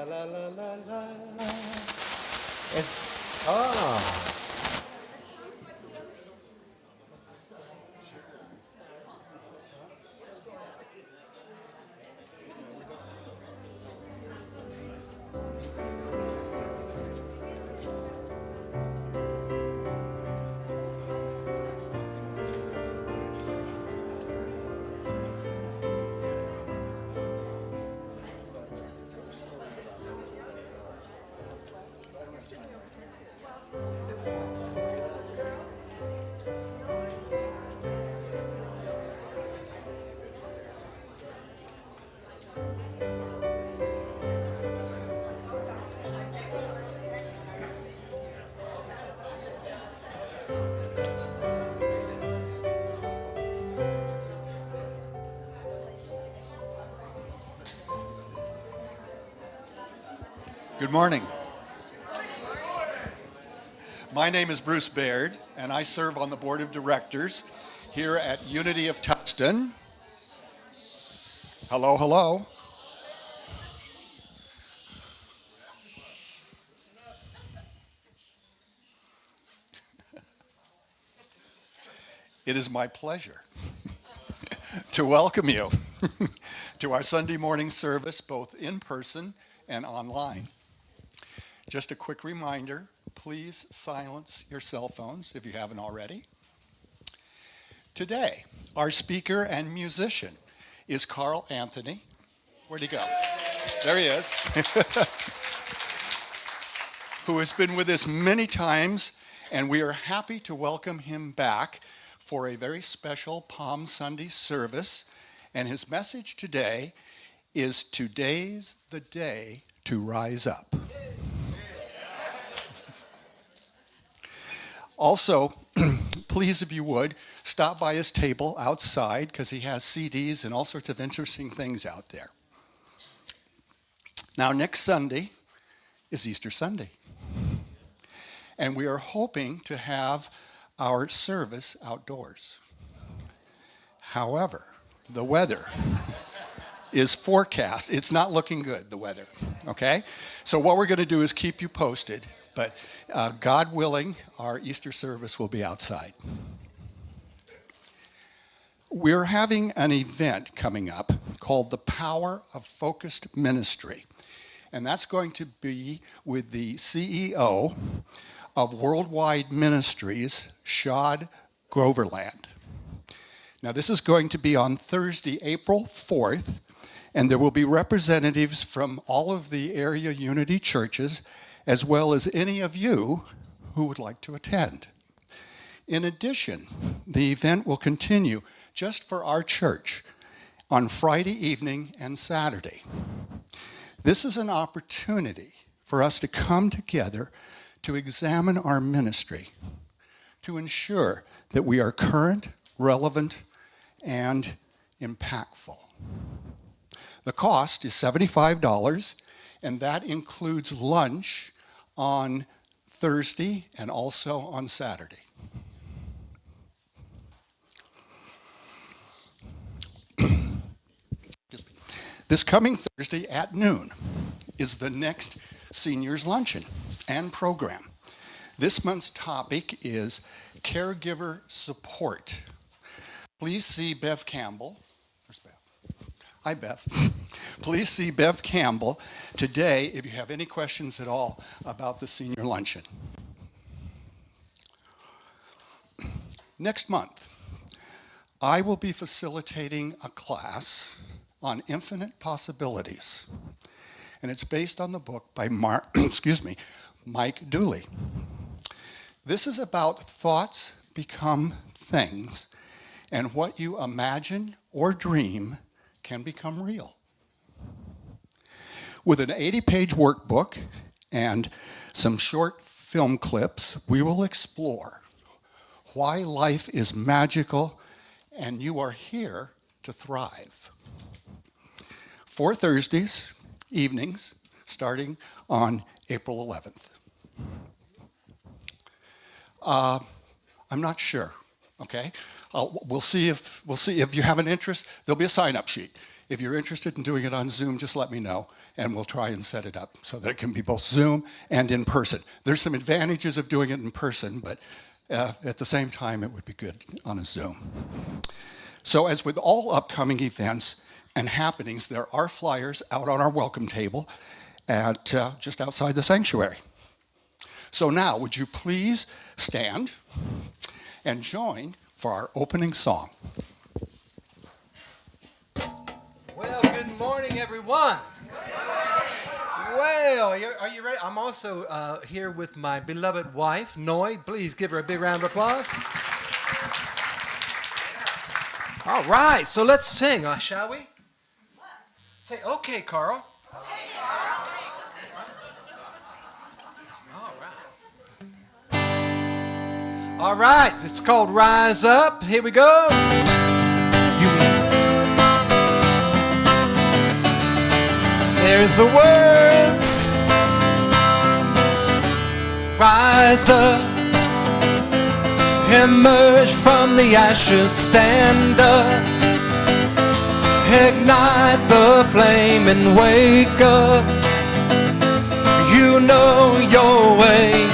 la la la la. Ah. Good morning. My name is Bruce Baird, and I serve on the board of directors here at UoT of Tustin. Hello, hello. It is my pleasure to welcome you to our Sunday morning service, both in person and online. Just a quick reminder, please silence your cell phones if you haven't already. Today, our speaker and musician is Karl Anthony. Where'd he go? There he is. Who has been with us many times, and we are happy to welcome him back for a very special Palm Sunday service. And his message today is, "Today's the day to rise up." Also, please, if you would, stop by his table outside because he has CDs and all sorts of interesting things out there. Now, next Sunday is Easter Sunday. And we are hoping to have our service outdoors. However, the weather is forecast. It's not looking good, the weather, okay? So what we're going to do is keep you posted, but God willing, our Easter service will be outside. We're having an event coming up called the Power of Focused Ministry, and that's going to be with the CEO of Worldwide Ministries, Shad Groverland. Now, this is going to be on Thursday, April 4th, and there will be representatives from all of the area UoT churches, as well as any of you who would like to attend. In addition, the event will continue just for our church on Friday evening and Saturday. This is an opportunity for us to come together to examine our ministry, to ensure that we are current, relevant, and impactful. The cost is $75, and that includes lunch on Thursday and also on Saturday. This coming Thursday at noon is the next seniors luncheon and program. This month's topic is caregiver support. Please see Bev Campbell. Where's Bev? Hi, Bev. Please see Bev Campbell today if you have any questions at all about the senior luncheon. Next month, I will be facilitating a class on infinite possibilities, and it's based on the book by Mike Dooley. This is about thoughts become things, and what you imagine or dream can become real. With an 80-page workbook and some short film clips, we will explore why life is magical and you are here to thrive. 4 Thursdays evenings, starting on April 11th. I'm not sure, okay? We'll see if you have an interest. There'll be a sign-up sheet. If you're interested in doing it on Zoom, just let me know, and we'll try and set it up so that it can be both Zoom and in person. There's some advantages of doing it in person, but at the same time, it would be good on a Zoom. So as with all upcoming events and happenings, there are flyers out on our welcome table at just outside the sanctuary. So now, would you please stand and join for our opening song. Well, good morning, everyone. Well, are you ready? I'm also here with my beloved wife, Noy. Please give her a big round of applause. All right, so let's sing, shall we? Say, okay, Karl. Okay, Karl. All right, it's called Rise Up. Here we go. There's the words. Rise up, emerge from the ashes, stand up, ignite the flame and wake up. You know your way,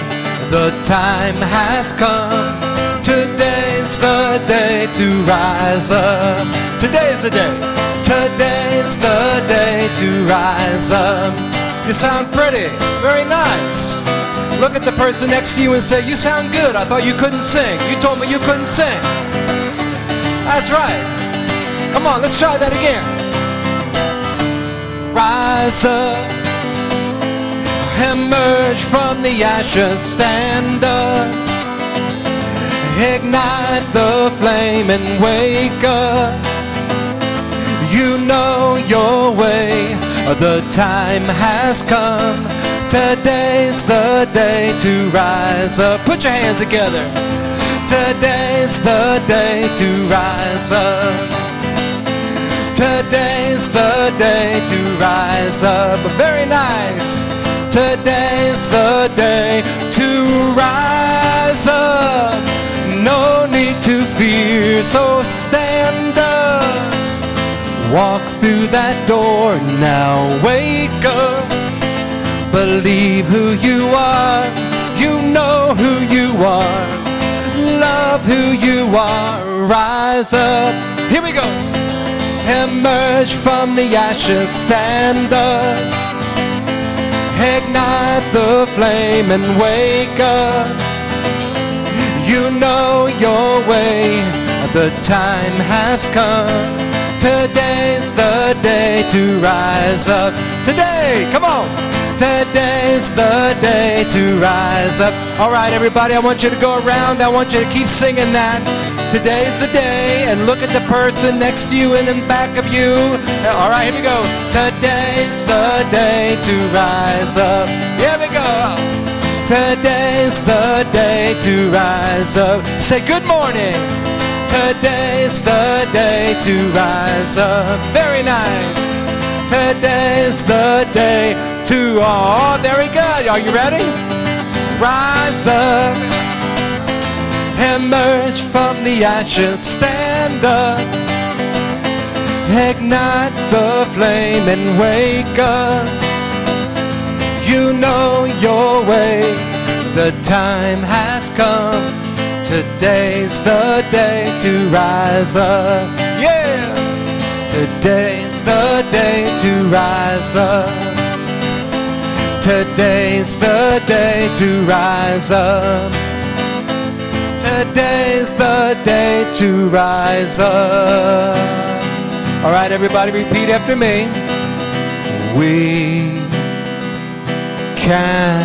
the time has come. Today's the day to rise up. Today's the day. Today's the day to rise up. You sound pretty, very nice. Look at the person next to you and say, you sound good. I thought you couldn't sing. You told me you couldn't sing. That's right. Come on, let's try that again. Rise up, emerge from the ashes, stand up, ignite the flame and wake up. You know your way, the time has come. Today's the day to rise up. Put your hands together. Today's the day to rise up. Today's the day to rise up. Very nice. Today's the day to rise up. No need to fear, so stand up. Walk through that door now, wake up. Believe who you are, you know who you are. Love who you are, rise up. Here we go. Emerge from the ashes, stand up. Ignite the flame and wake up. You know your way, the time has come. Today's the day to rise up. Today, come on. Today's the day to rise up. All right, everybody, I want you to go around. I want you to keep singing that. Today's the day, and look at the person next to you and in back of you. All right, here we go. Today's the day to rise up. Here we go. Today's the day to rise up. Say good morning. Today's the day to rise up. Very nice. Today's the day to, oh, there we go. Are you ready? Rise up. Emerge from the ashes, stand up. Ignite the flame and wake up. You know your way, the time has come. Today's the day to rise up. Yeah! Today's the day to rise up. Today's the day to rise up. Today's the day to rise up. All right, everybody, repeat after me. We can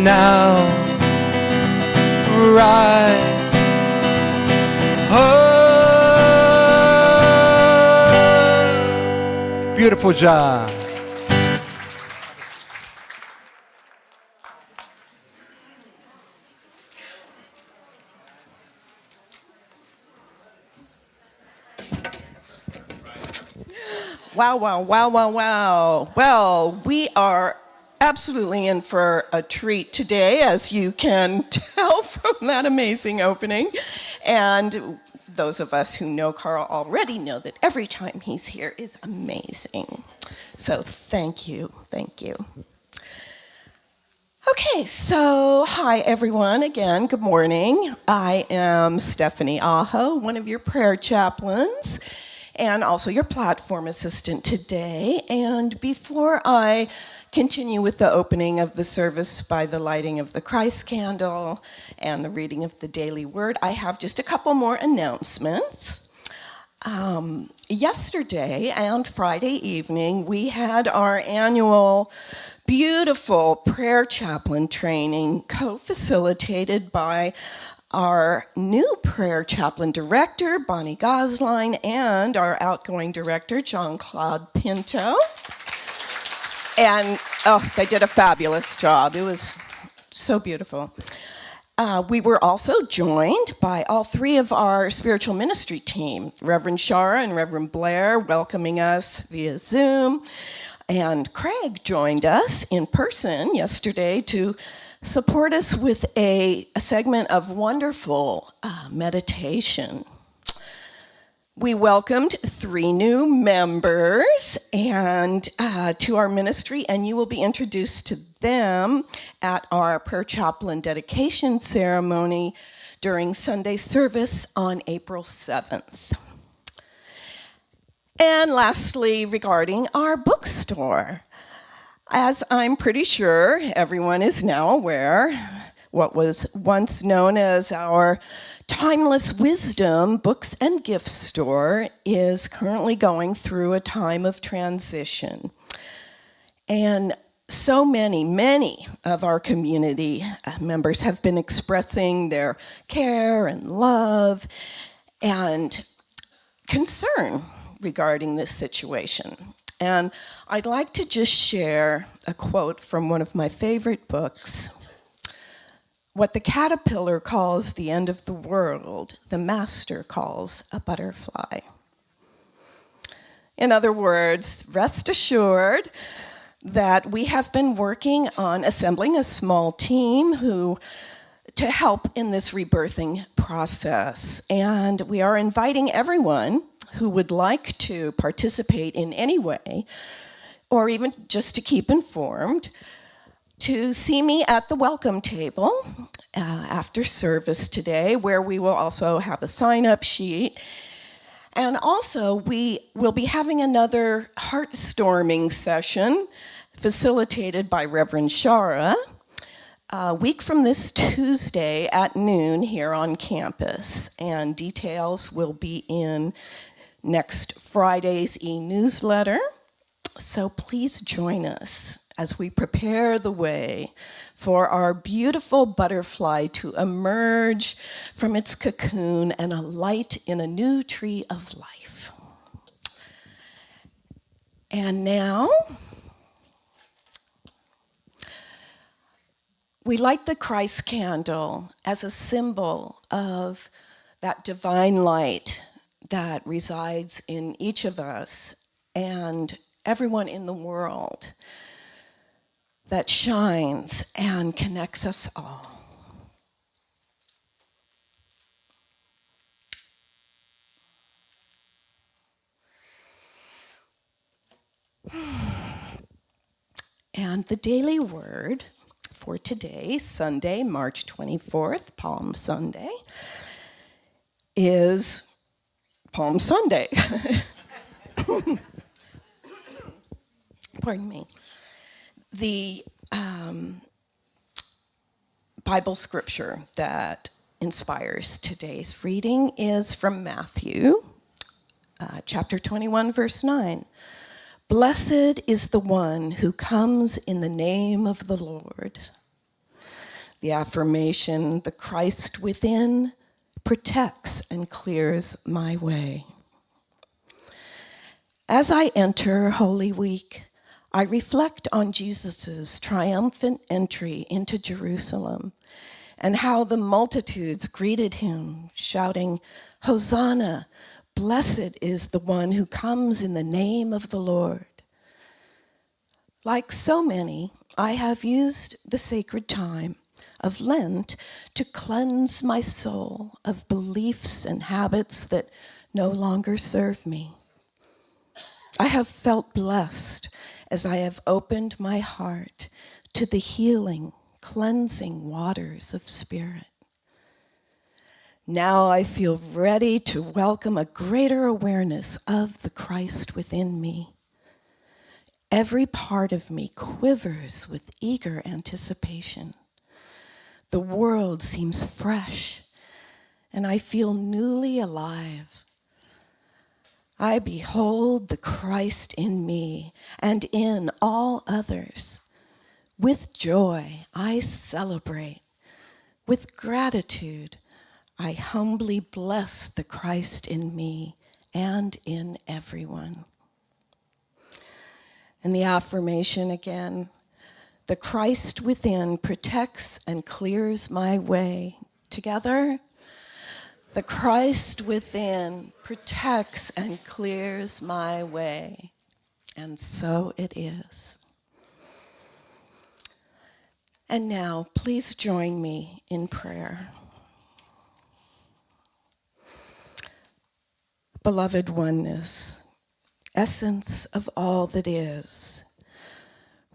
now rise up. Beautiful job. Wow, wow, wow, wow, wow. Well, we are absolutely in for a treat today, as you can tell from that amazing opening. And those of us who know Karl already know that every time he's here is amazing. So thank you, thank you. Okay, so hi everyone again, good morning. I am Stephanie Aho, one of your prayer chaplains, and also your platform assistant today. And before I continue with the opening of the service by the lighting of the Christ candle and the reading of the daily word, I have just a couple more announcements. Yesterday and Friday evening, we had our annual beautiful prayer chaplain training co-facilitated by our new prayer chaplain director, Bonnie Gosline, and our outgoing director, Jean-Claude Pinto. And they did a fabulous job. It was so beautiful. We were also joined by all three of our spiritual ministry team, Reverend Shara and Reverend Blair, welcoming us via Zoom. And Craig joined us in person yesterday to support us with a segment of wonderful meditation. We welcomed 3 new members to our ministry, and you will be introduced to them at our prayer chaplain dedication ceremony during Sunday service on April 7th. And lastly, regarding our bookstore, as I'm pretty sure everyone is now aware, what was once known as our Timeless Wisdom Books and Gift Store is currently going through a time of transition. And so many of our community members have been expressing their care and love and concern regarding this situation. And I'd like to just share a quote from one of my favorite books. What the caterpillar calls the end of the world, the master calls a butterfly. In other words, rest assured that we have been working on assembling a small team to help in this rebirthing process. And we are inviting everyone who would like to participate in any way, or even just to keep informed, to see me at the welcome table after service today, where we will also have a sign-up sheet. And also, we will be having another heart-storming session facilitated by Reverend Shara a week from this Tuesday at noon here on campus. And details will be in next Friday's e-newsletter. So please join us as we prepare the way for our beautiful butterfly to emerge from its cocoon and alight in a new tree of life. And now, we light the Christ candle as a symbol of that divine light that resides in each of us and everyone in the world, that shines and connects us all. And the daily word for today, Sunday, March 24th, Palm Sunday, is Palm Sunday. Pardon me. The Bible scripture that inspires today's reading is from Matthew, chapter 21, verse 9. Blessed is the one who comes in the name of the Lord. The affirmation, the Christ within protects and clears my way. As I enter Holy Week, I reflect on Jesus' triumphant entry into Jerusalem and how the multitudes greeted him, shouting, Hosanna, blessed is the one who comes in the name of the Lord. Like so many, I have used the sacred time of Lent to cleanse my soul of beliefs and habits that no longer serve me. I have felt blessed as I have opened my heart to the healing, cleansing waters of Spirit. Now I feel ready to welcome a greater awareness of the Christ within me. Every part of me quivers with eager anticipation. The world seems fresh, and I feel newly alive. I behold the Christ in me and in all others. With joy, I celebrate. With gratitude, I humbly bless the Christ in me and in everyone. And the affirmation again, the Christ within protects and clears my way. Together, the Christ within protects and clears my way. And so it is. And now, please join me in prayer. Beloved oneness, essence of all that is,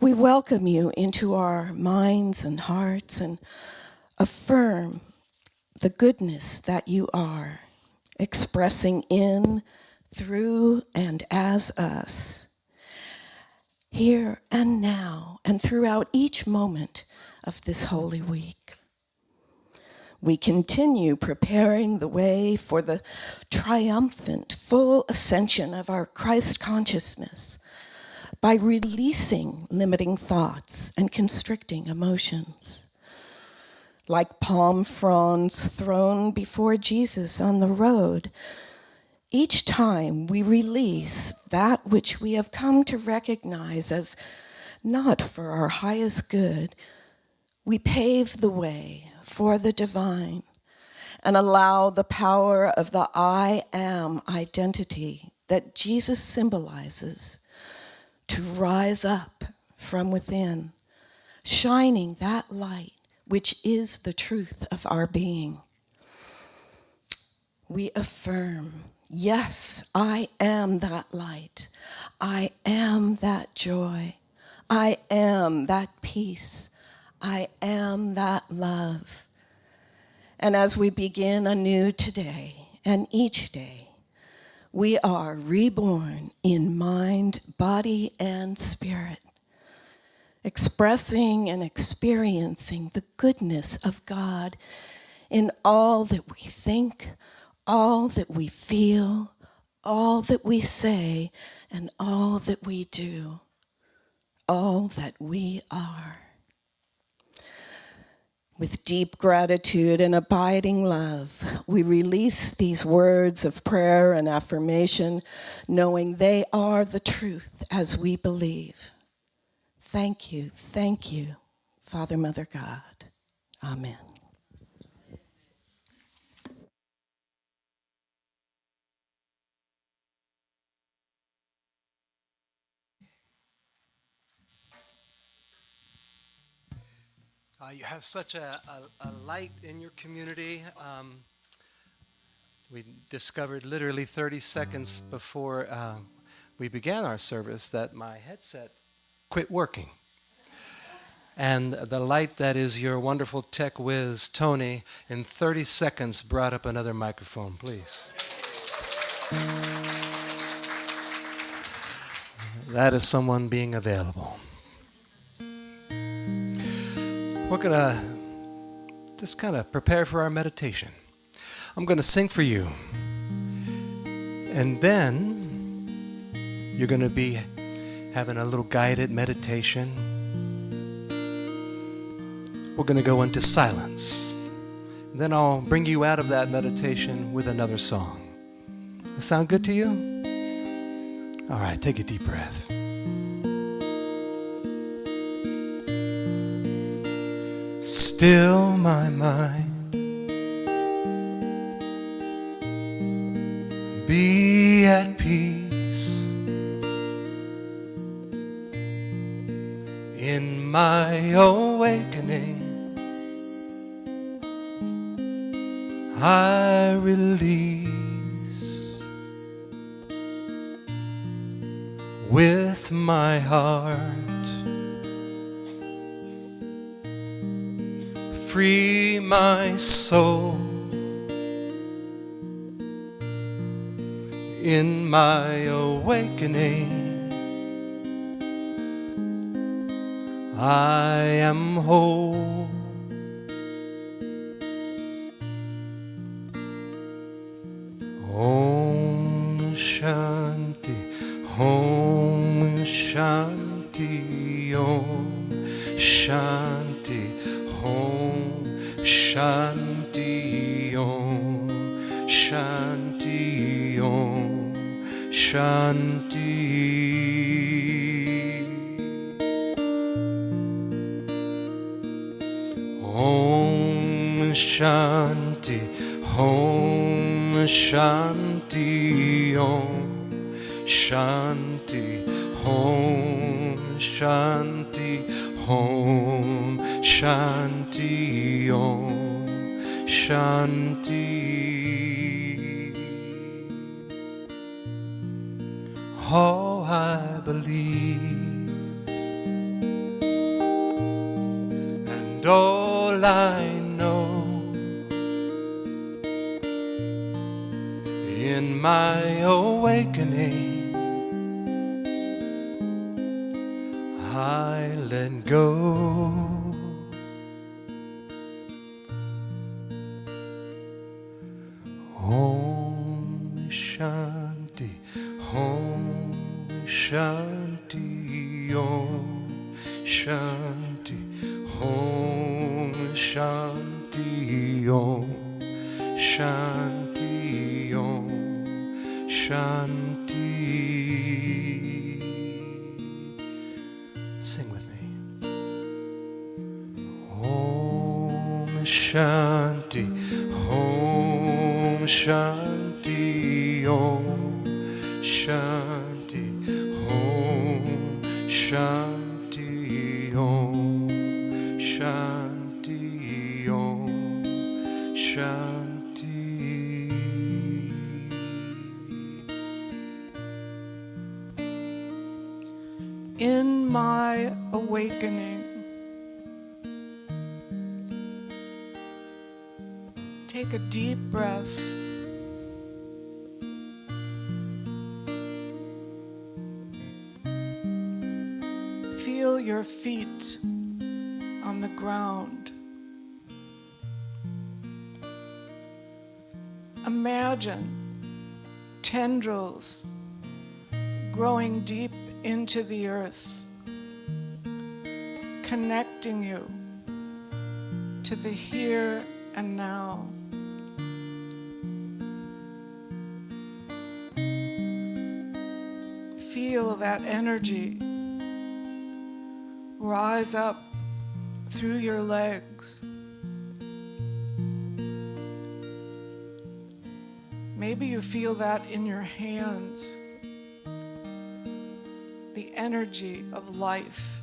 we welcome you into our minds and hearts and affirm the goodness that you are, expressing in, through, and as us, here and now, and throughout each moment of this Holy Week. We continue preparing the way for the triumphant, full ascension of our Christ consciousness by releasing limiting thoughts and constricting emotions. Like palm fronds thrown before Jesus on the road, each time we release that which we have come to recognize as not for our highest good, we pave the way for the divine and allow the power of the I am identity that Jesus symbolizes to rise up from within, shining that light which is the truth of our being. We affirm, yes, I am that light. I am that joy. I am that peace. I am that love. And as we begin anew today and each day, we are reborn in mind, body, and spirit, expressing and experiencing the goodness of God in all that we think, all that we feel, all that we say, and all that we do, all that we are. With deep gratitude and abiding love, we release these words of prayer and affirmation, knowing they are the truth as we believe. Thank you, Father, Mother, God. Amen. You have such a light in your community. We discovered literally 30 seconds before we began our service that my headset quit working. And the light that is your wonderful tech whiz, Tony, in 30 seconds brought up another microphone, please. That is someone being available. We're going to just kind of prepare for our meditation. I'm going to sing for you. And then you're going to be having a little guided meditation. We're going to go into silence. And then I'll bring you out of that meditation with another song. That sound good to you? All right, take a deep breath. Still my mind, be at peace in my awakening. I release with my heart. Free my soul in my awakening. I am whole. Om Shanti, Om Shanti, Om Shanti, Om Shanti, Om Shanti, Om Shanti. Om Shanti, Om Shanti, Om Shanti, Om Shanti, Om Shanti, Om Shanti. Oh, I believe, and all I know, in my awakening, I let go. Om Shanti, Om Shanti, Om Shanti, Om Shanti, Om Shanti, Om Shanti. Sing with me. Om Shanti, Om Shanti, Om Shanti, Om Shanti, Om Shanti, Om Shanti. In my awakening, take a deep breath. Feel your feet on the ground. Imagine tendrils growing deep into the earth, connecting you to the here and now. Feel that energy rise up through your legs. Maybe you feel that in your hands. The energy of life,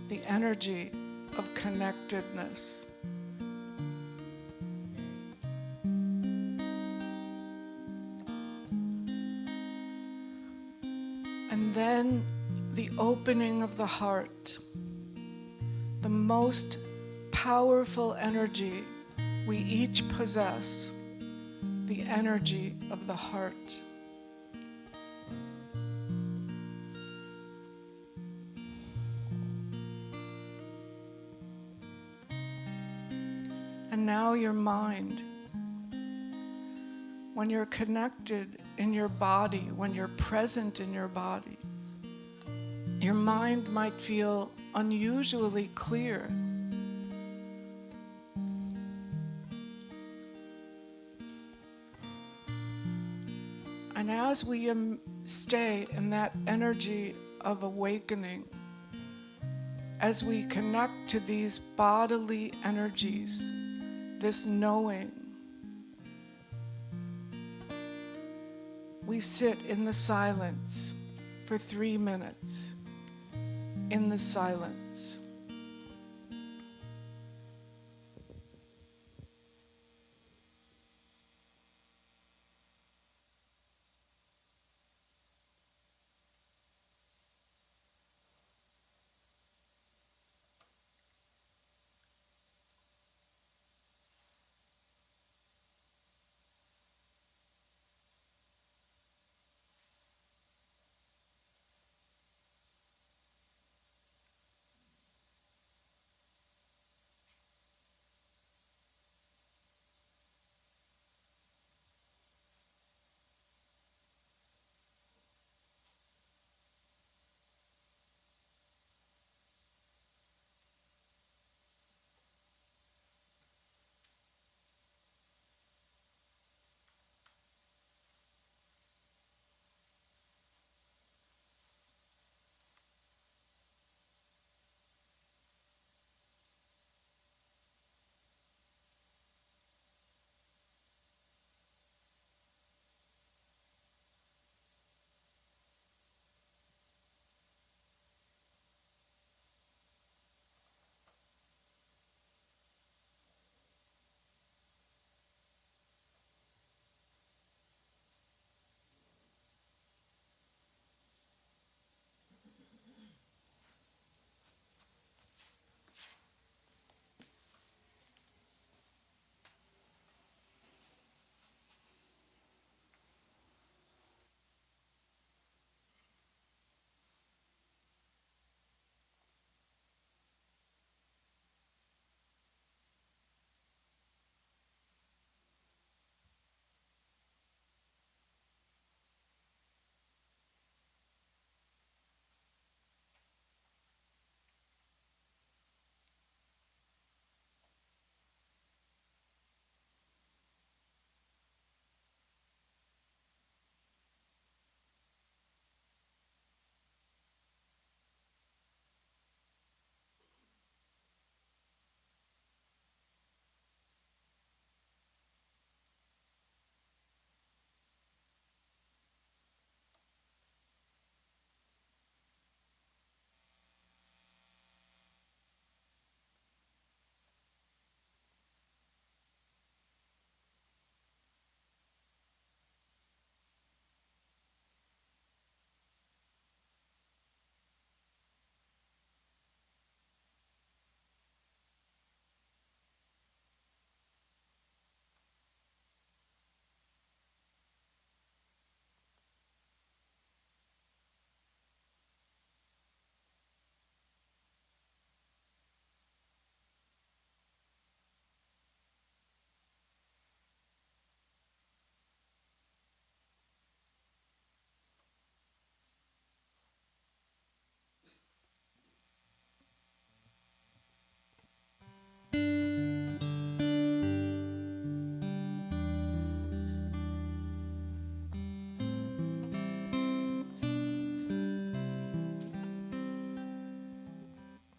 the energy of connectedness. And then the opening of the heart, the most powerful energy we each possess, the energy of the heart. And now your mind. When you're connected in your body, when you're present in your body, your mind might feel unusually clear. And as we stay in that energy of awakening, as we connect to these bodily energies, this knowing, we sit in the silence for 3 minutes, in the silence.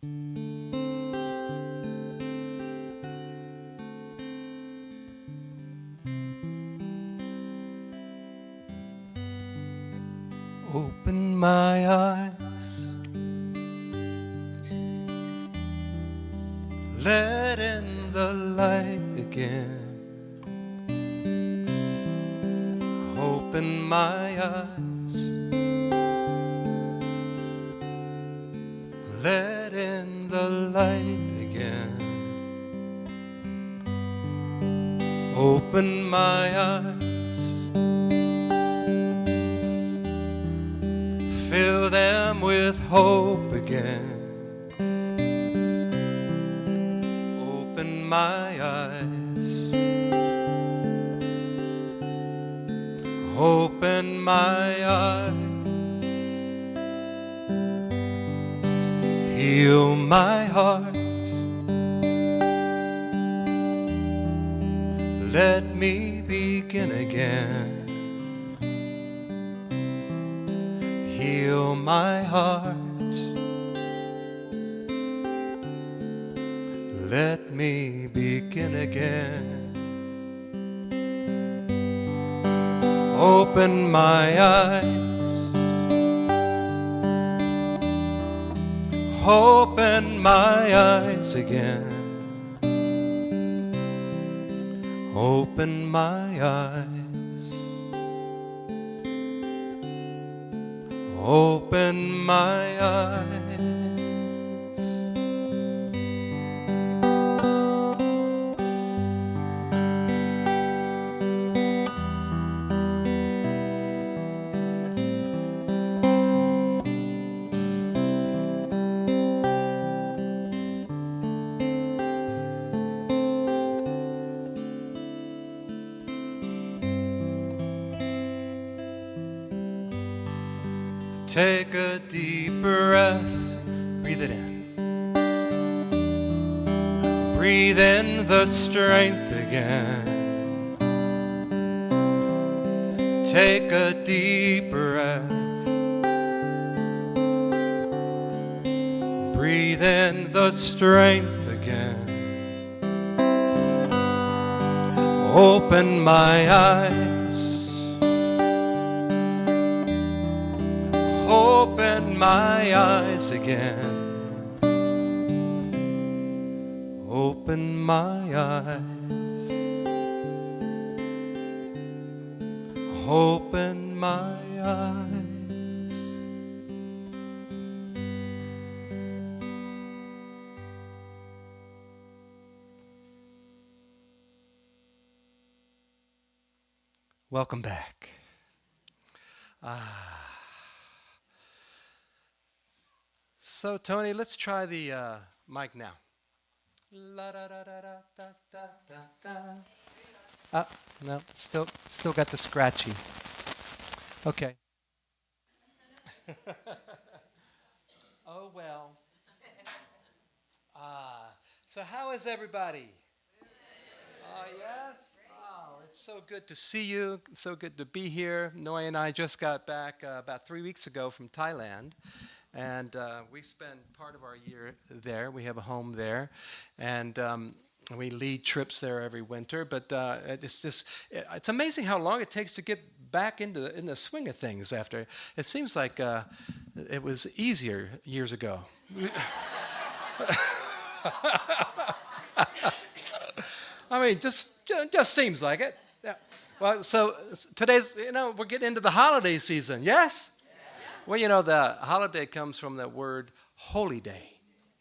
Open my eyes, let in the light again. Open my eyes, let in the light again. Open my eyes, fill them with hope again. Open my eyes, open my eyes, heal my heart, let me begin again. Heal my heart, let me begin again. Open my eyes, open my eyes again. Open my eyes, open my eyes. Take a deep breath, breathe it in. Breathe in the strength again. Take a deep breath. Breathe in the strength again. Open my eyes. Open my eyes again. Open my eyes. Open my eyes. Welcome back. So, Tony, let's try the mic now. La da da da da da da da. No, still got the scratchy. Okay. Oh well. So how is everybody? Yes. Oh, it's so good to see you. So good to be here. Noy and I just got back about 3 weeks ago from Thailand. And we spend part of our year there. We have a home there, and we lead trips there every winter. But it's amazing how long it takes to get back in the swing of things after. It seems like it was easier years ago. I mean, just seems like it. Yeah. Well, so today's, we're getting into the holiday season. Yes. Well, the holiday comes from the word holy day.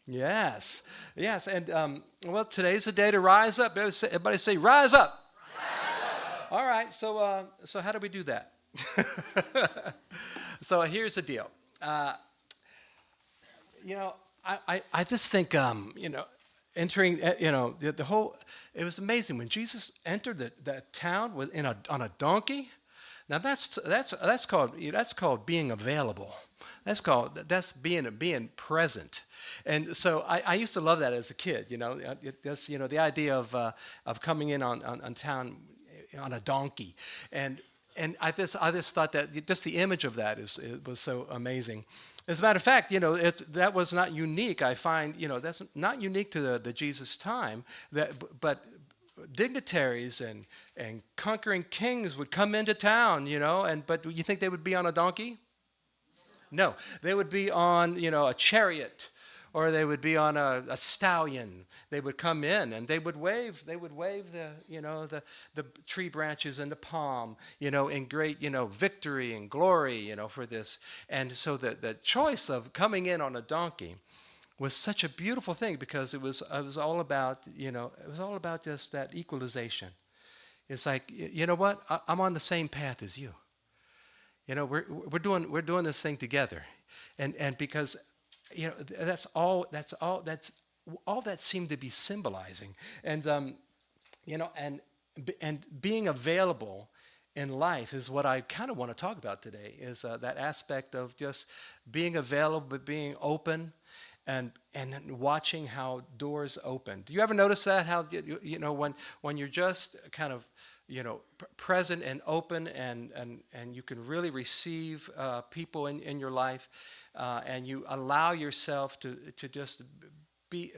Yes. And, today's the day to rise up. Everybody say, rise up. Rise up. All right, so how do we do that? So here's the deal. I just think, entering, the whole, it was amazing. When Jesus entered the town on a donkey, now that's called being available. That's being present. And so I used to love that as a kid. The idea of coming in on town on a donkey, and I just thought that just the image of that was so amazing. As a matter of fact, that was not unique. I find, that's not unique to the Jesus time. But dignitaries and conquering kings would come into town, but you think they would be on a donkey? No, they would be on, a chariot, or they would be on a stallion. They would come in and they would wave the, the tree branches and the palm, in great, victory and glory, for this. And so the choice of coming in on a donkey was such a beautiful thing, because it was all about, just that equalization. It's like, you know what? I'm on the same path as you. We're doing this thing together. And because, that's all that seemed to be symbolizing. And, and being available in life is what I kind of want to talk about today, is that aspect of just being available, but being open, and watching how doors open. Do you ever notice that? How, when you're just kind of, present and open, and you can really receive people in your life, and you allow yourself to just be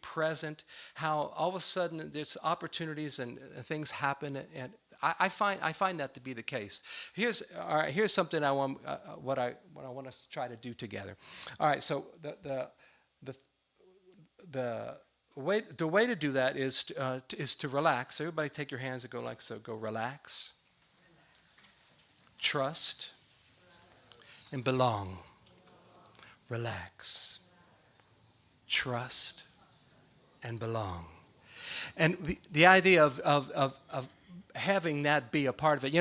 present, how all of a sudden there's opportunities and things happen, and I find that to be the case. Here's something I want what I want us to try to do together. All right, so the way to do that is to relax. So everybody take your hands and go like so. Go relax. Trust. And belong. Relax. Trust. And belong. And the idea of having that be a part of it.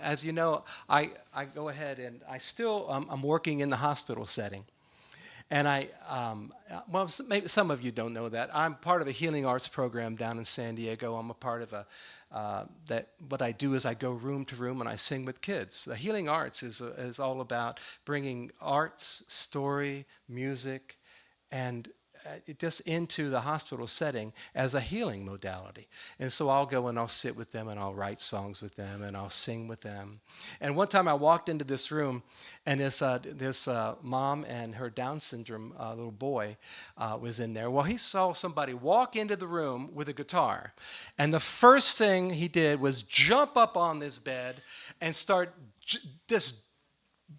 As you know, I go ahead and I still I'm working in the hospital setting. And well, maybe some of you don't know that. I'm part of a healing arts program down in San Diego. I'm a part of what I do is I go room to room and I sing with kids. The healing arts is all about bringing arts, story, music, and just into the hospital setting as a healing modality. And so I'll go and I'll sit with them and I'll write songs with them and I'll sing with them. And one time I walked into this room, and this mom and her Down syndrome little boy was in there. Well, he saw somebody walk into the room with a guitar. And the first thing he did was jump up on this bed and start just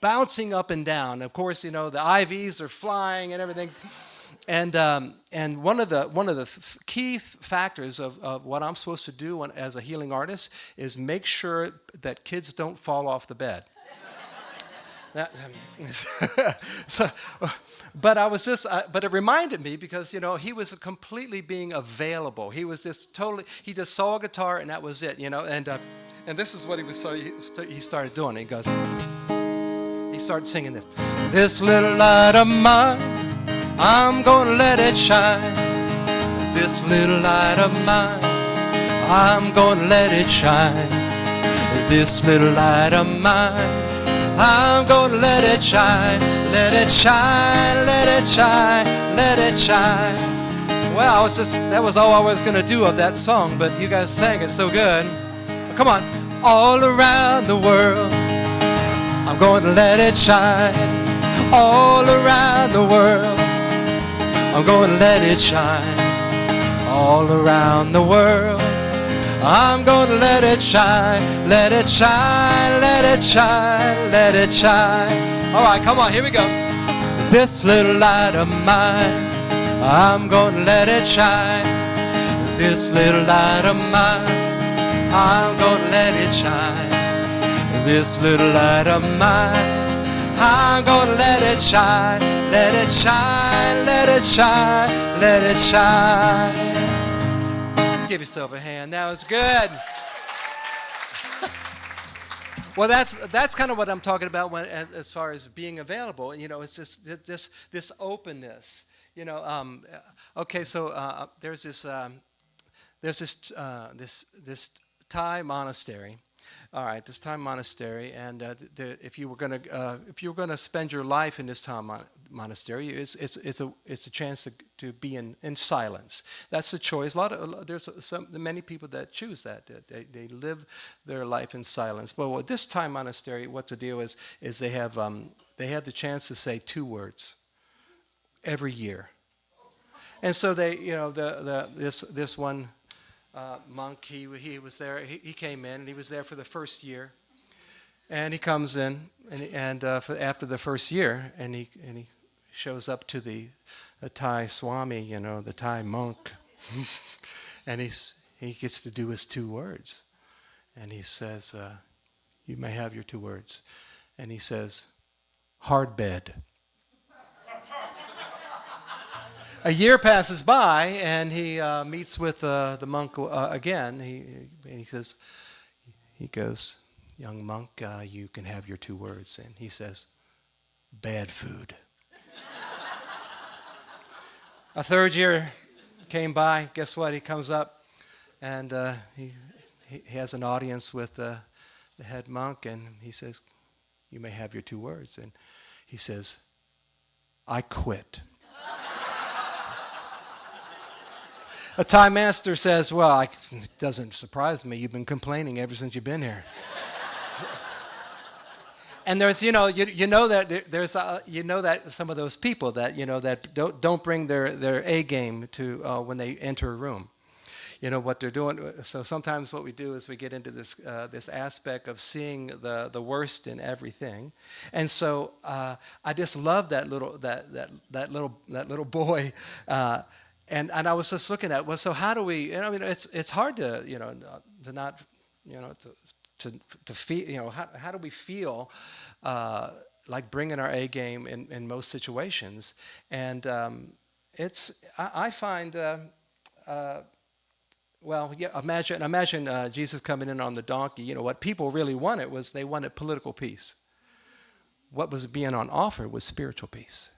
bouncing up and down. Of course, the IVs are flying and everything's... And one of the key factors of what I'm supposed to do as a healing artist is make sure that kids don't fall off the bed. But it reminded me, because he was completely being available. He was just totally. He just saw a guitar and that was it. And this is what he was. So he started doing. He started singing this. This little light of mine, I'm gonna let it shine. This little light of mine, I'm gonna let it shine. This little light of mine, I'm gonna let it shine. Let it shine, let it shine, let it shine. Well, that was all I was gonna do of that song, but you guys sang it so good. Come on. All around the world, I'm gonna let it shine. All around the world, I'm gonna let it shine. All around the world, I'm gonna let it shine. Let it shine, let it shine, let it shine. All right, come on, here we go. This little light of mine, I'm gonna let it shine. This little light of mine, I'm gonna let it shine. This little light of mine, I'm gonna let it shine. Let it shine, let it shine, let it shine. Give yourself a hand. That was good. Well, that's kind of what I'm talking about as far as being available. It's just this openness. Okay, so there's this Thai monastery. All right, this Thai monastery, and if you were going to spend your life in this Thai monastery. It's a chance to be in silence. That's the choice. There's many people that choose that. They live their life in silence. But at this time monastery, what the deal is they have the chance to say 2 words every year. And so they, this one monk, he was there. He came in and he was there for the first year. And he comes in, after the first year, and he shows up to the Thai Swami, the Thai monk, and he gets to do his 2 words, and he says, "You may have your 2 words," and he says, "Hard bed." A year passes by, and he meets with the monk again. He goes, "Young monk, you can have your 2 words." And he says, "Bad food." A third year came by. Guess what? He comes up, and he has an audience with the head monk, and he says, "You may have your 2 words." And he says, "I quit." A Thai master says, "Well, it doesn't surprise me. You've been complaining ever since you've been here." And there's, that some of those people that, that don't bring their A game to when they enter a room. What they're doing. So sometimes what we do is we get into this aspect of seeing the worst in everything. And so I just love that little boy. And I was just looking at, well, so how do we? It's hard to to not to feel. How do we feel like bringing our A game in most situations? And I find. Well, yeah. Imagine Jesus coming in on the donkey. What people really wanted was they wanted political peace. What was being on offer was spiritual peace.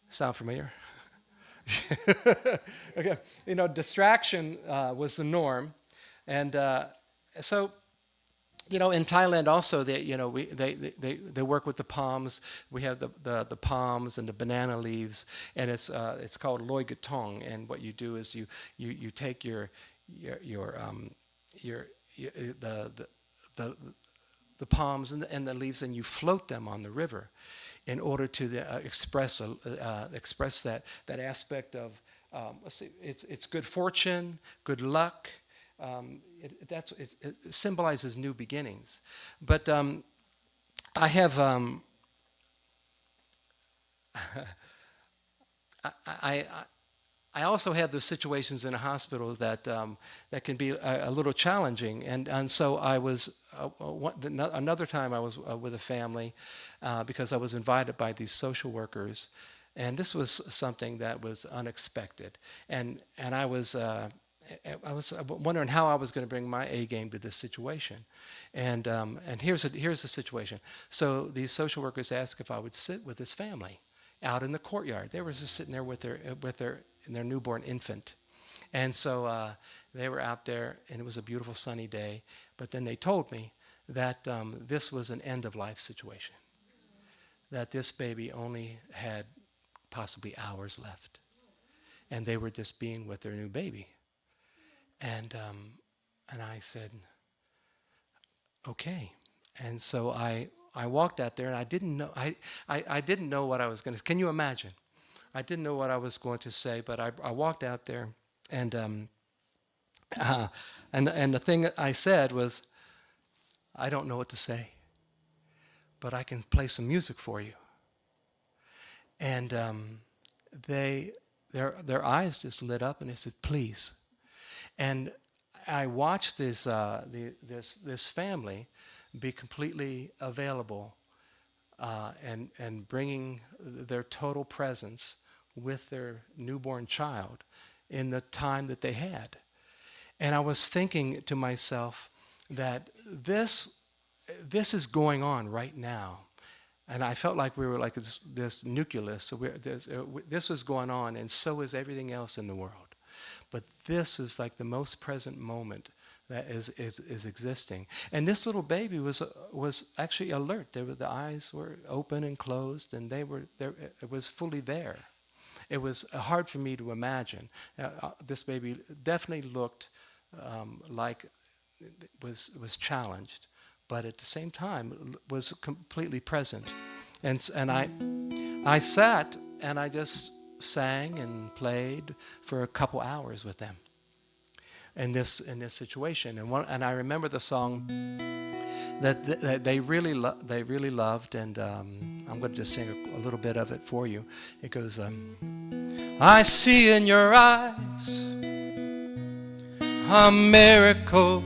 Sound familiar? Okay. Distraction was the norm, and so. In Thailand also, they work with the palms. We have the palms and the banana leaves, and it's called loy gatong. And what you do is you take the palms and the leaves, and you float them on the river, in order to express that aspect of it's good fortune, good luck. It symbolizes new beginnings. But I have I also have those situations in a hospital that can be a little challenging, and so I was another time I was with a family because I was invited by these social workers, and this was something that was unexpected, and I was wondering how I was going to bring my A game to this situation, and here's the situation. So these social workers asked if I would sit with this family out in the courtyard. They were just sitting there with their newborn infant, and so they were out there, and it was a beautiful sunny day. But then they told me that this was an end of life situation, that this baby only had possibly hours left, and they were just being with their new baby. And I said, okay. And so I walked out there, and I didn't know I didn't know what I was going to. Can you imagine? I didn't know what I was going to say, but I walked out there, and the thing I said was, I don't know what to say, but I can play some music for you. And their eyes just lit up, and they said, please. And I watched this family be completely available and bringing their total presence with their newborn child in the time that they had. And I was thinking to myself that this is going on right now. And I felt like we were like this nucleus. So this was going on, and so is everything else in the world. But this is like the most present moment that is existing. And this little baby was actually alert. The eyes were open and closed, and they were there. It was fully there. It was hard for me to imagine. This baby definitely looked like it was challenged, but at the same time was completely present. And I sat and I just sang and played for a couple hours with them in this situation. And I remember the song that they really loved, and I'm going to just sing a little bit of it for you. It goes, I see in your eyes a miracle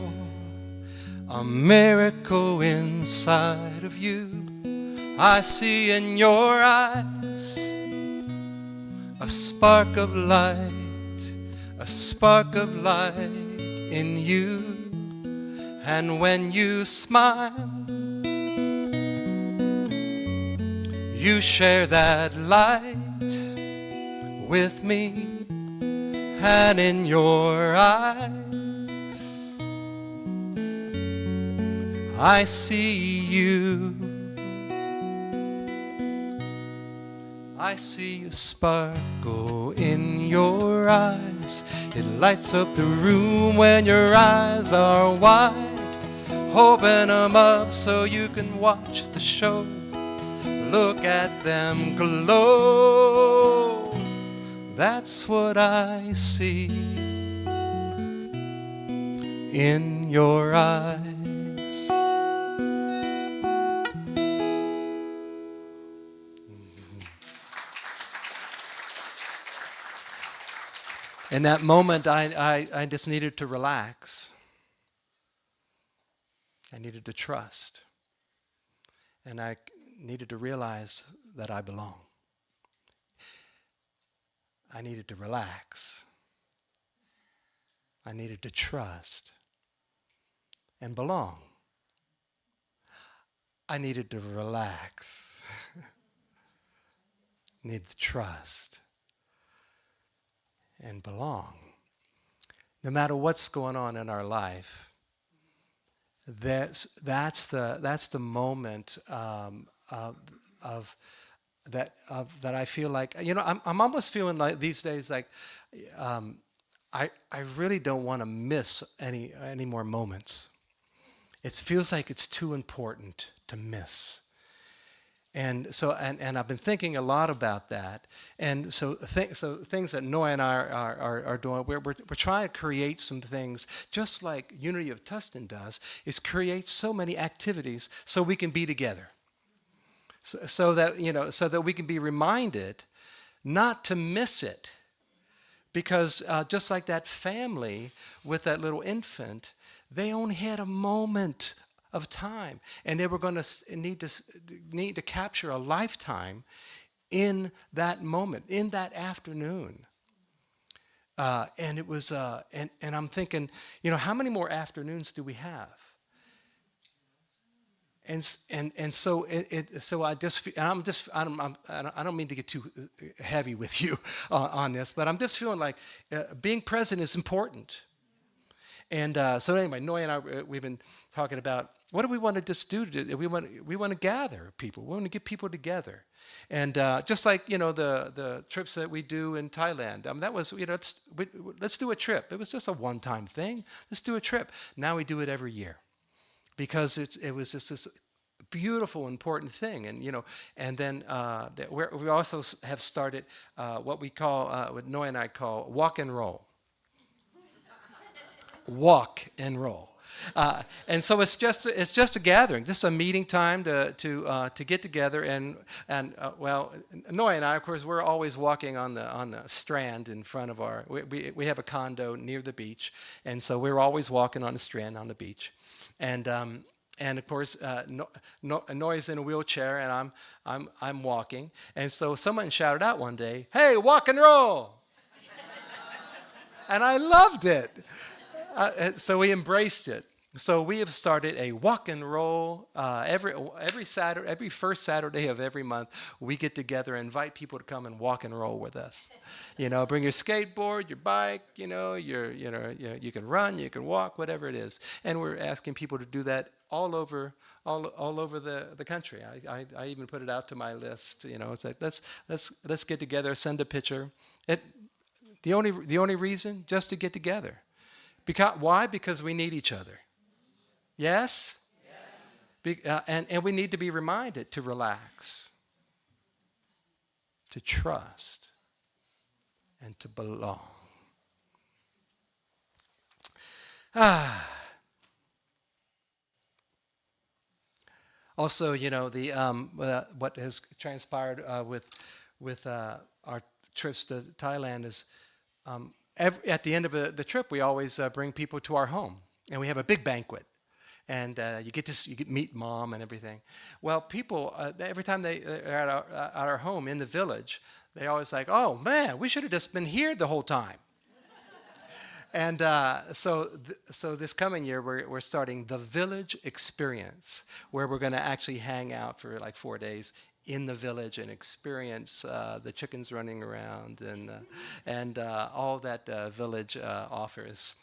inside of you. I see in your eyes a spark of light in you. And when you smile, you share that light with me. And in your eyes, I see you. I see a sparkle in your eyes. It lights up the room when your eyes are wide. Open them up so you can watch the show. Look at them glow. That's what I see in your eyes. In that moment, I just needed to relax. I needed to trust. And I needed to realize that I belong. I needed to relax. I needed to trust and belong. I needed to relax. Needed to trust and belong. No matter what's going on in our life, that's the moment that I feel like, I'm almost feeling like these days like I really don't want to miss any more moments. It feels like it's too important to miss. And so, and I've been thinking a lot about that. And so things that Noy and I are doing, we're trying to create some things, just like Unity of Tustin does, is create so many activities so we can be together. So that we can be reminded not to miss it. Because just like that family with that little infant, they only had a moment of time, and they were going to need to capture a lifetime in that moment, in that afternoon. And it was, and I'm thinking, how many more afternoons do we have? And so I don't mean to get too heavy with you on this, but I'm just feeling like being present is important. And so anyway, Noy and I, we've been talking about what do we want to just do? We want to gather people. We want to get people together. And just like the trips that we do in Thailand, that was let's do a trip. It was just a one-time thing. Let's do a trip. Now we do it every year because it was just this beautiful, important thing. And then we also have started what we call, what Noy and I call, walk and roll. Walk and roll. And so it's just a gathering, just a meeting time to get together and Noy and I, of course, we're always walking on the strand in front of we have a condo near the beach, and so we're always walking on the strand on the beach, and of course Noy's in a wheelchair and I'm walking, and so someone shouted out one day, "Hey, walk and roll!" And I loved it. So we embraced it. So we have started a walk and roll every Saturday, every first Saturday of every month. We get together and invite people to come and walk and roll with us. Bring your skateboard, your bike. You can run, you can walk, whatever it is. And we're asking people to do that all over the country. I even put it out to my list. It's like let's get together, send a picture. The only reason just to get together. Why? Because we need each other. Yes? Yes. And we need to be reminded to relax, to trust, and to belong. Also, what has transpired with our trips to Thailand is at the end of the trip, we always bring people to our home, and we have a big banquet. And you get to meet Mom and everything. Well, people, every time they're at our home in the village, they always like, oh, man, we should have just been here the whole time. And so this coming year, we're starting the Village Experience, where we're going to actually hang out for like 4 days in the village and experience the chickens running around and all that village offers.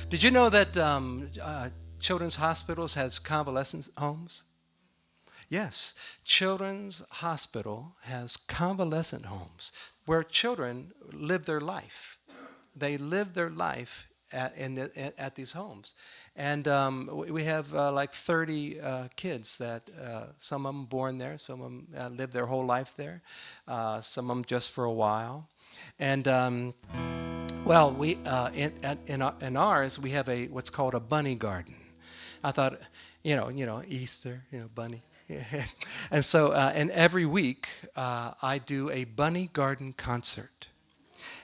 Did you know that Children's Hospitals has convalescent homes? Yes, Children's Hospital has convalescent homes where children live their life. They live their life at these homes. And we have like 30 kids that some of them born there, some of them live their whole life there, some of them just for a while. And we in ours we have what's called a bunny garden. I thought, Easter, bunny. And so, and every week I do a bunny garden concert.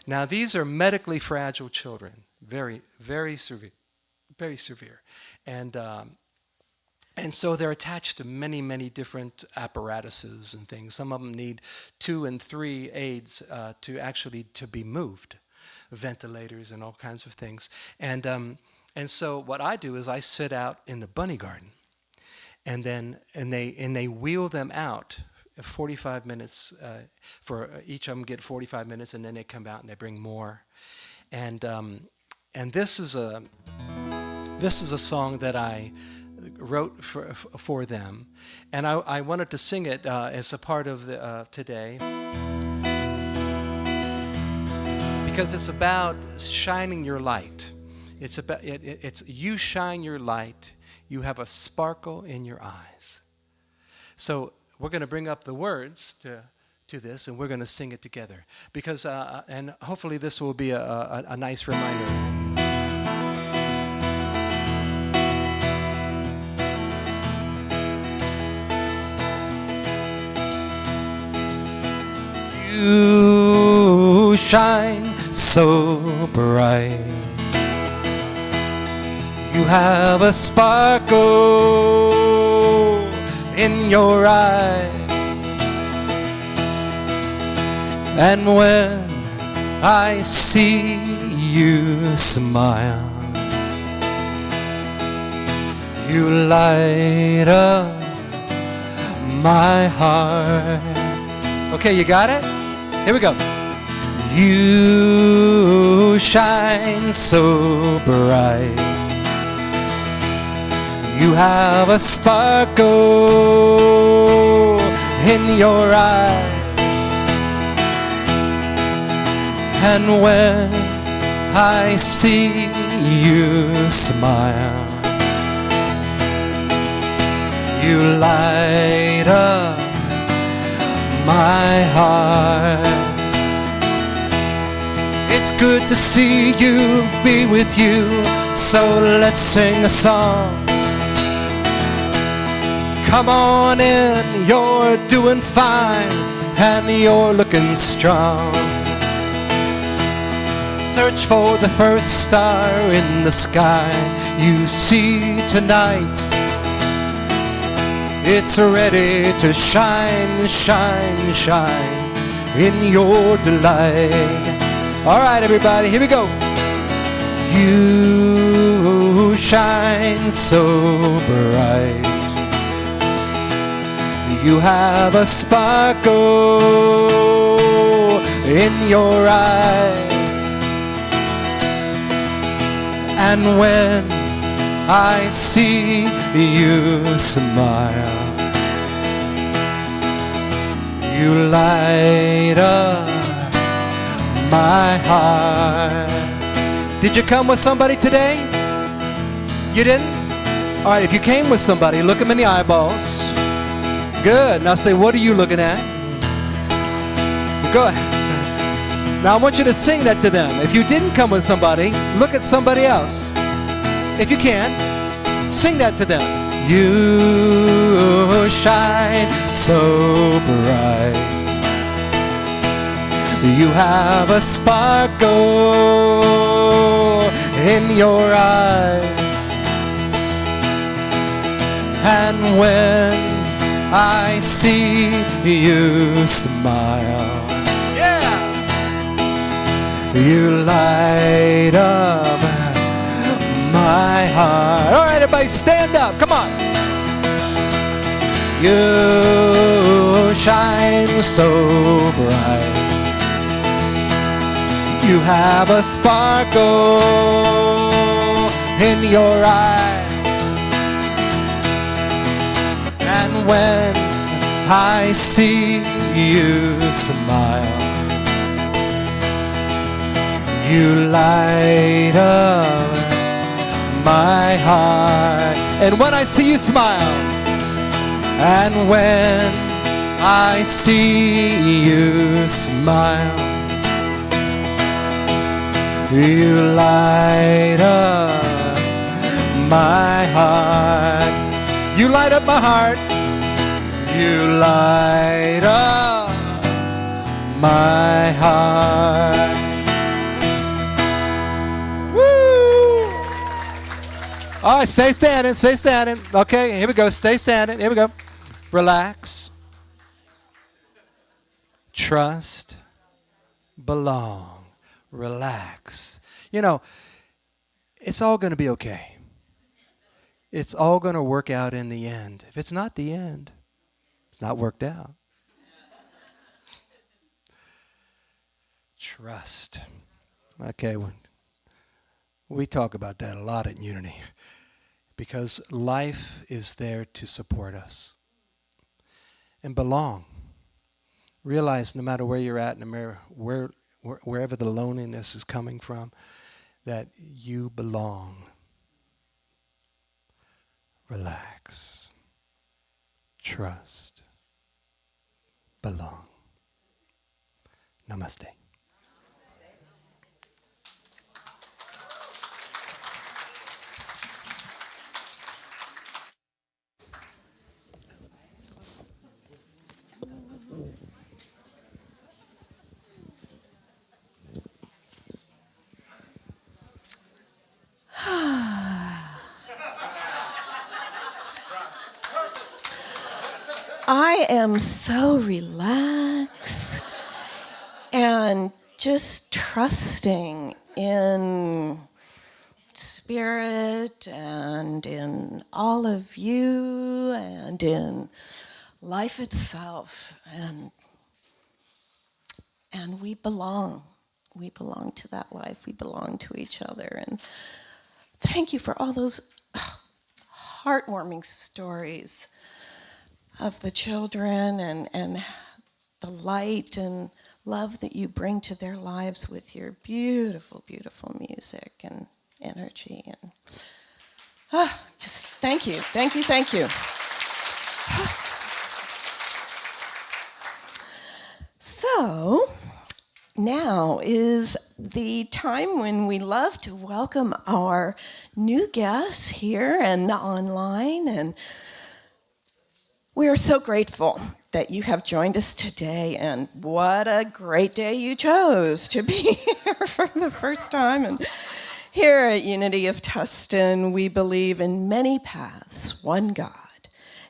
Now these are medically fragile children, very, very severe, and so they're attached to many, many different apparatuses and things. Some of them need 2 and 3 aids to be moved, ventilators and all kinds of things. And so what I do is I sit out in the bunny garden, and they wheel them out 45 minutes for each of them get 45 minutes, and then they come out and they bring more. And this is a song that I wrote for them, and I wanted to sing it as a part of today, because it's about shining your light. It's you shine your light. You have a sparkle in your eyes. So we're going to bring up the words to this, and we're going to sing it together, because and hopefully this will be a nice reminder. You shine so bright. You have a sparkle in your eyes. And when I see you smile, you light up my heart. Okay, you got it? Here we go. You shine so bright. You have a sparkle in your eyes. And when I see you smile, you light up my heart. It's good to see you, be with you, so let's sing a song. Come on in, you're doing fine, and you're looking strong. Search for the first star in the sky you see tonight. It's ready to shine, shine, shine. in your delight. All right, everybody, here we go. You shine so bright. You have a sparkle in your eyes. And when I see you smile, you light up my heart. Did you come with somebody today? You didn't? All right, if you came with somebody, look them in the eyeballs. Good. Now say, what are you looking at? Good. Now I want you to sing that to them. If you didn't come with somebody, look at somebody else. If you can, sing that to them. You shine so bright. You have a sparkle in your eyes. And when I see you smile, yeah, you light up my heart. All right, everybody, stand up. Come on. You shine so bright. You have a sparkle in your eye. And when I see you smile, you light up my heart. And when I see you smile, and when I see you smile, you light up my heart. You light up my heart. You light up my heart. Woo! All right, stay standing, stay standing. Okay, here we go. Stay standing. Here we go. Relax. Trust. Belong. Relax. You know, it's all going to be okay. It's all going to work out in the end. If it's not the end, it's not worked out. Trust. Okay, we talk about that a lot at Unity because life is there to support us. And belong. Realize no matter where you're at, no matter wherever the loneliness is coming from, that you belong. Relax. Trust. Belong. Namaste. I am so relaxed and just trusting in spirit and in all of you and in life itself. And we belong. We belong to that life. We belong to each other. And thank you for all those heartwarming stories of the children and the light and love that you bring to their lives with your beautiful, beautiful music and energy. And just thank you, thank you, thank you. So now is the time when we love to welcome our new guests here and online, and we are so grateful that you have joined us today, and what a great day you chose to be here for the first time. And here at Unity of Tustin, we believe in many paths, one God,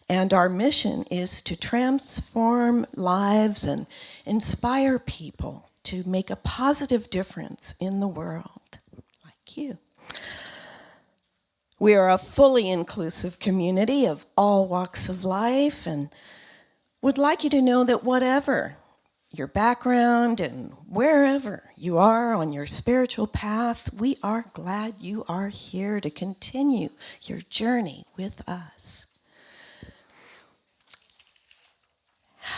And our mission is to transform lives and inspire people to make a positive difference in the world, like you. We are a fully inclusive community of all walks of life and would like you to know that whatever your background and wherever you are on your spiritual path, we are glad you are here to continue your journey with us.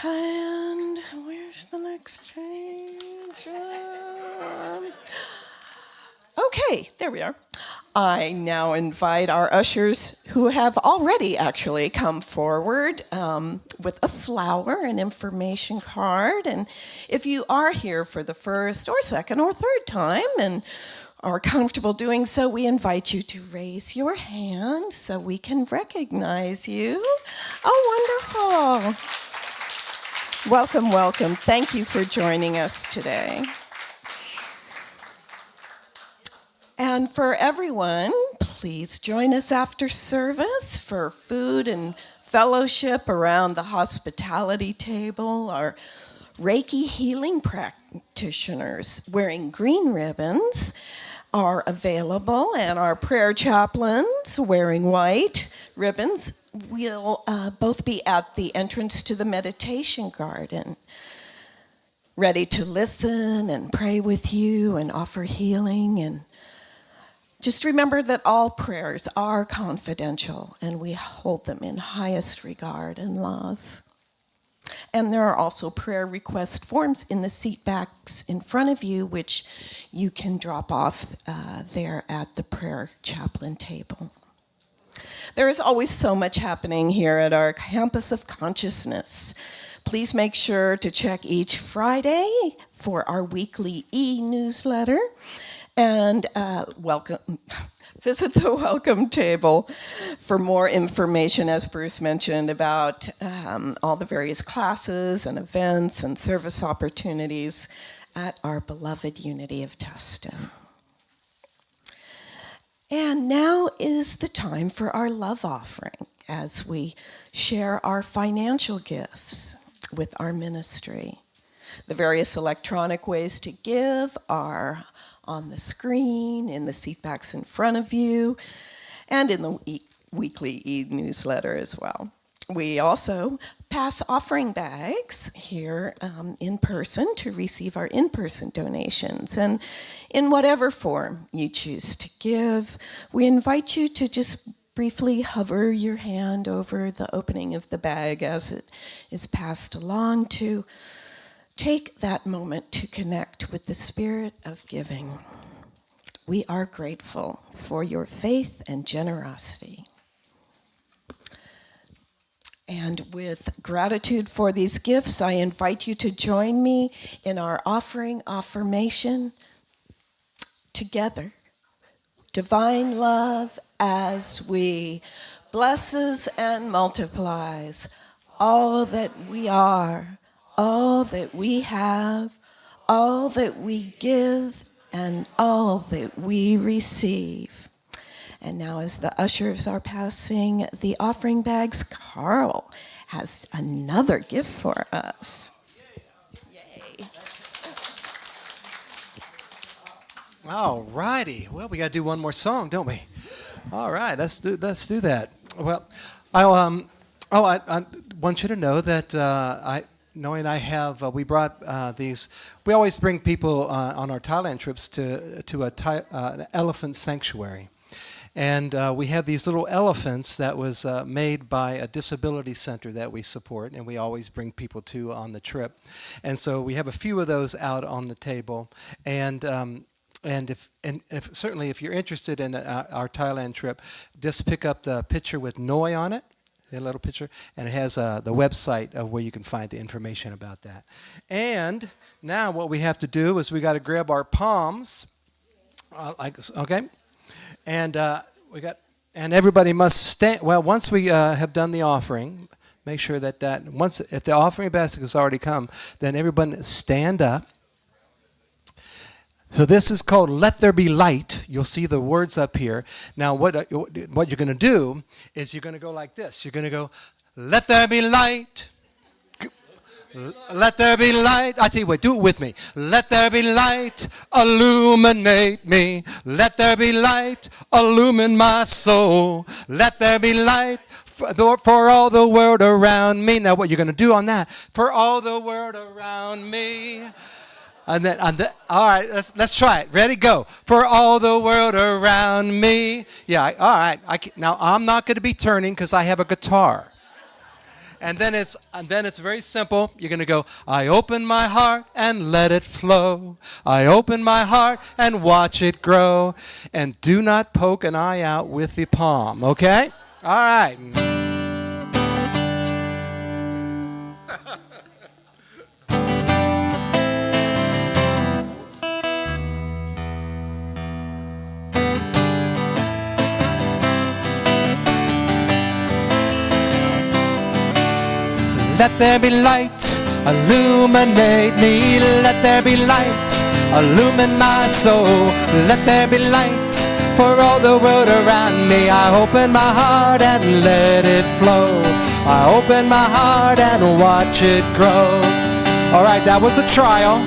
And where's the next page? Okay, there we are. I now invite our ushers, who have already actually come forward with a flower, an information card. And if you are here for the first or second or third time and are comfortable doing so, we invite you to raise your hand so we can recognize you. Oh, wonderful. Welcome, welcome. Thank you for joining us today. And for everyone, please join us after service for food and fellowship around the hospitality table. Our Reiki healing practitioners wearing green ribbons are available, and our prayer chaplains wearing white ribbons will both be at the entrance to the meditation garden, ready to listen and pray with you and offer healing. And just remember that all prayers are confidential, and we hold them in highest regard and love. And there are also prayer request forms in the seat backs in front of you, which you can drop off there at the prayer chaplain table. There is always so much happening here at our campus of consciousness. Please make sure to check each Friday for our weekly e-newsletter. And visit the welcome table for more information, as Bruce mentioned, about all the various classes and events and service opportunities at our beloved Unity of Tustin. And now is the time for our love offering as we share our financial gifts with our ministry. The various electronic ways to give are on the screen, in the seatbacks in front of you, and in the weekly e-newsletter as well. We also pass offering bags here in person to receive our in-person donations. And in whatever form you choose to give, we invite you to just briefly hover your hand over the opening of the bag as it is passed along to take that moment to connect with the spirit of giving. We are grateful for your faith and generosity. And with gratitude for these gifts, I invite you to join me in our offering affirmation together. Divine love as we blesses and multiplies all that we are, all that we have, all that we give, and all that we receive. And now as the ushers are passing the offering bags, Karl has another gift for us. Yay. All righty. Well, we got to do one more song, don't we? All right, let's do that. Well, I want you to know that we brought these. We always bring people on our Thailand trips to an elephant sanctuary. And we have these little elephants that was made by a disability center that we support, and we always bring people to on the trip. And so we have a few of those out on the table. And certainly if you're interested in our Thailand trip, just pick up the picture with Noi on it, the little picture, and it has the website of where you can find the information about that. And now what we have to do is we got to grab our palms, okay? And and everybody must stand. Well, once we have done the offering, make sure that if the offering basket has already come, then everyone stand up. So this is called "Let There Be Light." You'll see the words up here. Now, what you're going to do is you're going to go like this. You're going to go, Let there be light. Let there be light. I tell you what, do it with me. Let there be light, illuminate me. Let there be light, illumine my soul. Let there be light for all the world around me. Now what you're going to do on that? For all the world around me. And then, all right, let's try it. Ready, go. For all the world around me. Yeah, all right. Now I'm not going to be turning because I have a guitar. And then it's very simple. You're going to go, I open my heart and let it flow. I open my heart and watch it grow. And do not poke an eye out with the palm, okay? All right. Let there be light, illuminate me. Let there be light, illumine my soul. Let there be light for all the world around me. I open my heart and let it flow. I open my heart and watch it grow. All right, that was a trial.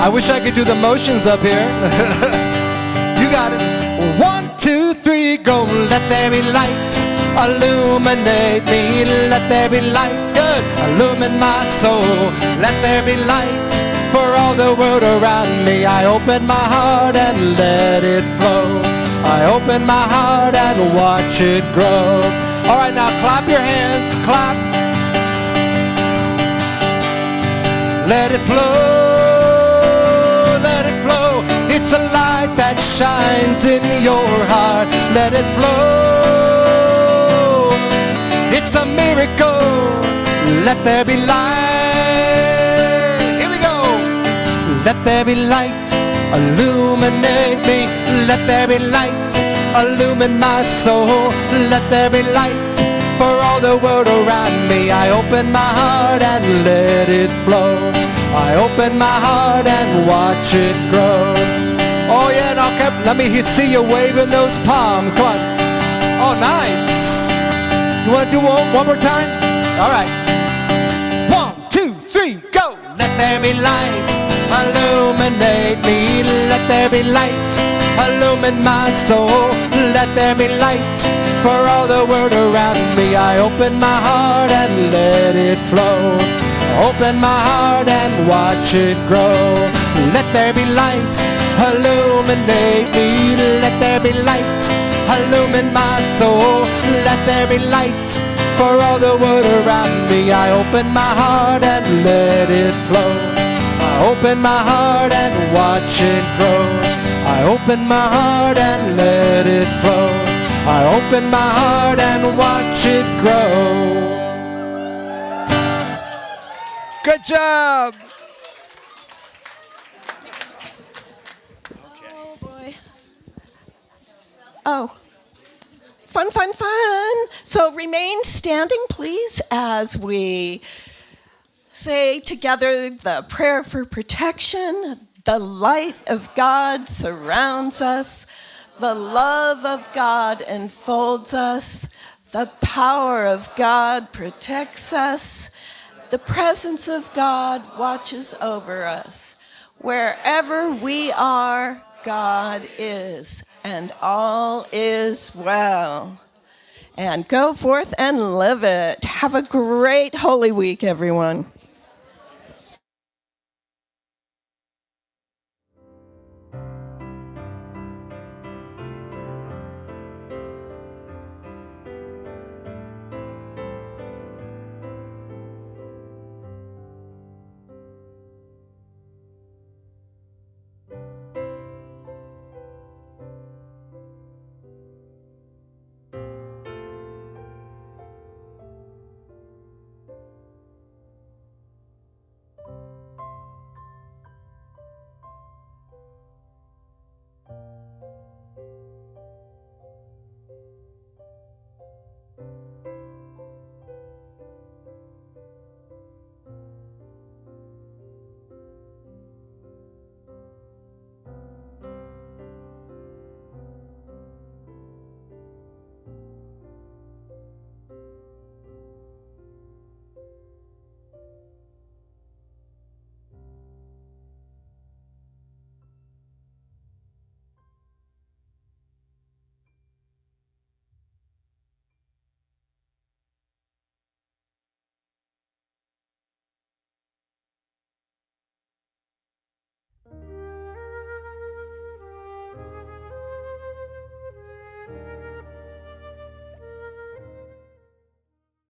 I wish I could do the motions up here. You got it. 1, 2, 3, go. Let there be light, illuminate me. Let there be light, good, illumine my soul. Let there be light for all the world around me. I open my heart and let it flow. I open my heart and watch it grow. All right, now clap your hands, clap. Let it flow, let it flow. It's a light that shines in your heart. Let it flow. It's a miracle. Let there be light. Here we go. Let there be light. Illuminate me. Let there be light. Illumine my soul. Let there be light for all the world around me. I open my heart and let it flow. I open my heart and watch it grow. Oh yeah, now let me see you waving those palms. Come on. Oh, nice. You want to do one more time? All right. 1, 2, 3, go. Let there be light, illuminate me. Let there be light, illumine my soul. Let there be light for all the world around me. I open my heart and let it flow. Open my heart and watch it grow. Let there be light, illuminate me. Let there be light, illumine my soul. Let there be light for all the world around me. I open my heart and let it flow. I open my heart and watch it grow. I open my heart and let it flow. I open my heart and watch it grow. Good job. Oh, boy. Oh. Fun, fun, fun. So remain standing, please, as we say together the prayer for protection. The light of God surrounds us. The love of God enfolds us. The power of God protects us. The presence of God watches over us. Wherever we are, God is, and all is well. And go forth and live it. Have a great Holy Week, everyone.